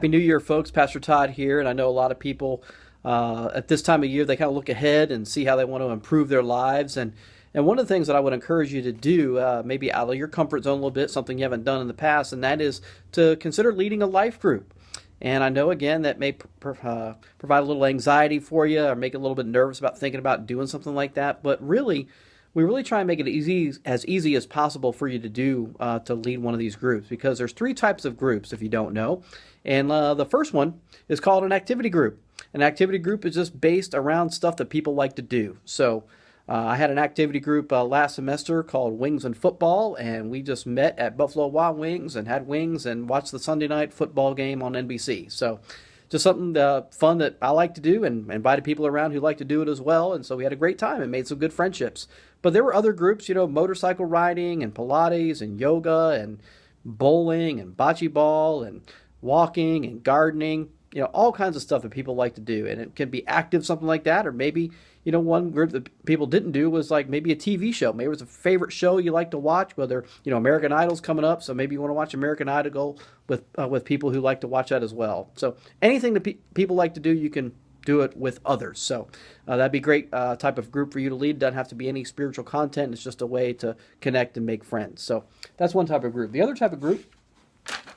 Happy New Year, folks. Pastor Todd here, and I know a lot of people at this time of year, they kind of look ahead and see how they want to improve their lives. And one of the things that I would encourage you to do, maybe out of your comfort zone a little bit, something you haven't done in the past, and that is to consider leading a life group. And I know, again, that may provide a little anxiety for you or make you a little bit nervous about thinking about doing something like that. But really, we really try and make it as easy as possible for you to do to lead one of these groups, because there's three types of groups, if you don't know. And the first one is called an activity group. An activity group is just based around stuff that people like to do. So I had an activity group last semester called Wings and Football, and we just met at Buffalo Wild Wings and had wings and watched the Sunday night football game on NBC. So just something fun that I like to do, and invited people around who like to do it as well. And so we had a great time and made some good friendships. But there were other groups, motorcycle riding and Pilates and yoga and bowling and bocce ball and walking and gardening, all kinds of stuff that people like to do. And it can be active, something like that. Or maybe, one group that people didn't do was like maybe a TV show. Maybe it was a favorite show you like to watch, whether, American Idol's coming up. So maybe you want to watch American Idol with people who like to watch that as well. So anything that people like to do, you can do it with others. So that'd be a great type of group for you to lead. Doesn't have to be any spiritual content. It's just a way to connect and make friends. So that's one type of group. The other type of group,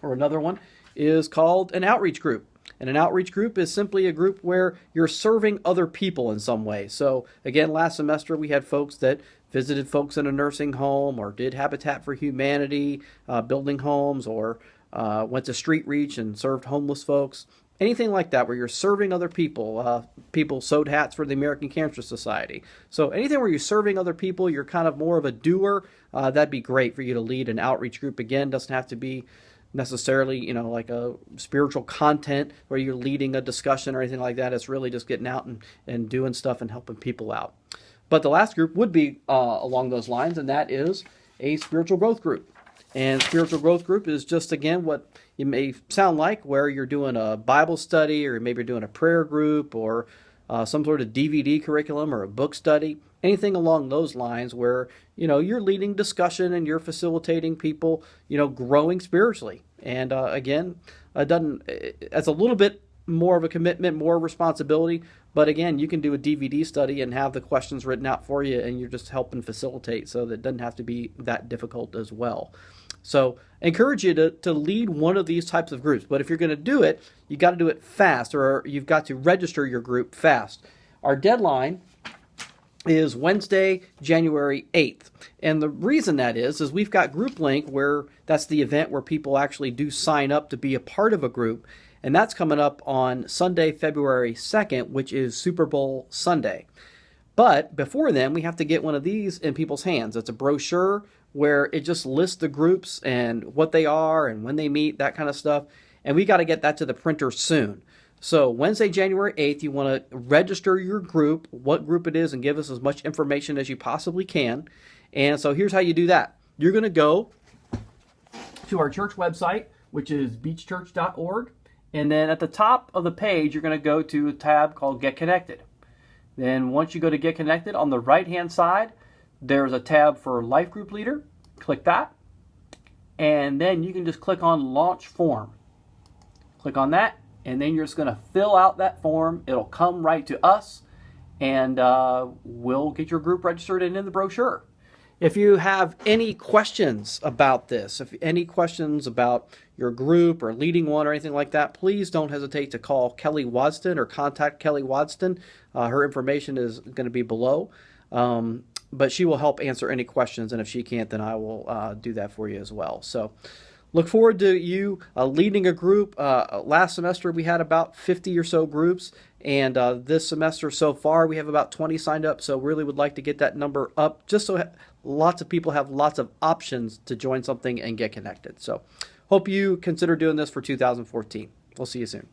or another one, is called an outreach group. And an outreach group is simply a group where you're serving other people in some way. So again, last semester we had folks that visited folks in a nursing home, or did Habitat for Humanity, building homes, or went to Street Reach and served homeless folks. Anything like that where you're serving other people. People sewed hats for the American Cancer Society. So anything where you're serving other people, you're kind of more of a doer, that'd be great for you to lead an outreach group. Again, doesn't have to be necessarily, like a spiritual content where you're leading a discussion or anything like that. It's really just getting out and doing stuff and helping people out. But the last group would be along those lines, and that is a spiritual growth group. And spiritual growth group is just, again, what it may sound like, where you're doing a Bible study, or maybe you're doing a prayer group, or some sort of DVD curriculum, or a book study. Anything along those lines where, you're leading discussion and you're facilitating people, growing spiritually. And again, it's a little bit more of a commitment, more responsibility. But again, you can do a DVD study and have the questions written out for you, and you're just helping facilitate, so that it doesn't have to be that difficult as well. So I encourage you to lead one of these types of groups. But if you're going to do it, you got to do it fast, or you've got to register your group fast. Our deadline is Wednesday, January 8th. And the reason that is we've got Group Link, where that's the event where people actually do sign up to be a part of a group. And that's coming up on Sunday, February 2nd, which is Super Bowl Sunday. But before then, we have to get one of these in people's hands. It's a brochure where it just lists the groups and what they are and when they meet, that kind of stuff. And we got to get that to the printer soon. So Wednesday, January 8th, you want to register your group, what group it is, and give us as much information as you possibly can. And so here's how you do that. You're going to go to our church website, which is beachchurch.org. And then at the top of the page, you're going to go to a tab called Get Connected. Then once you go to Get Connected, on the right-hand side, there's a tab for Life Group Leader. Click that. And then you can just click on Launch Form. Click on that. And then you're just going to fill out that form. It'll come right to us, and we'll get your group registered and in the brochure. If you have any questions about this, if any questions about your group or leading one or anything like that, please don't hesitate to call Kelli Wadsten or contact Kelli Wadsten. Her information is going to be below, but she will help answer any questions, and if she can't, then I will do that for you as well. So look forward to you leading a group. Last semester we had about 50 or so groups, and this semester so far we have about 20 signed up, so really would like to get that number up just so lots of people have lots of options to join something and get connected. So hope you consider doing this for 2014. We'll see you soon.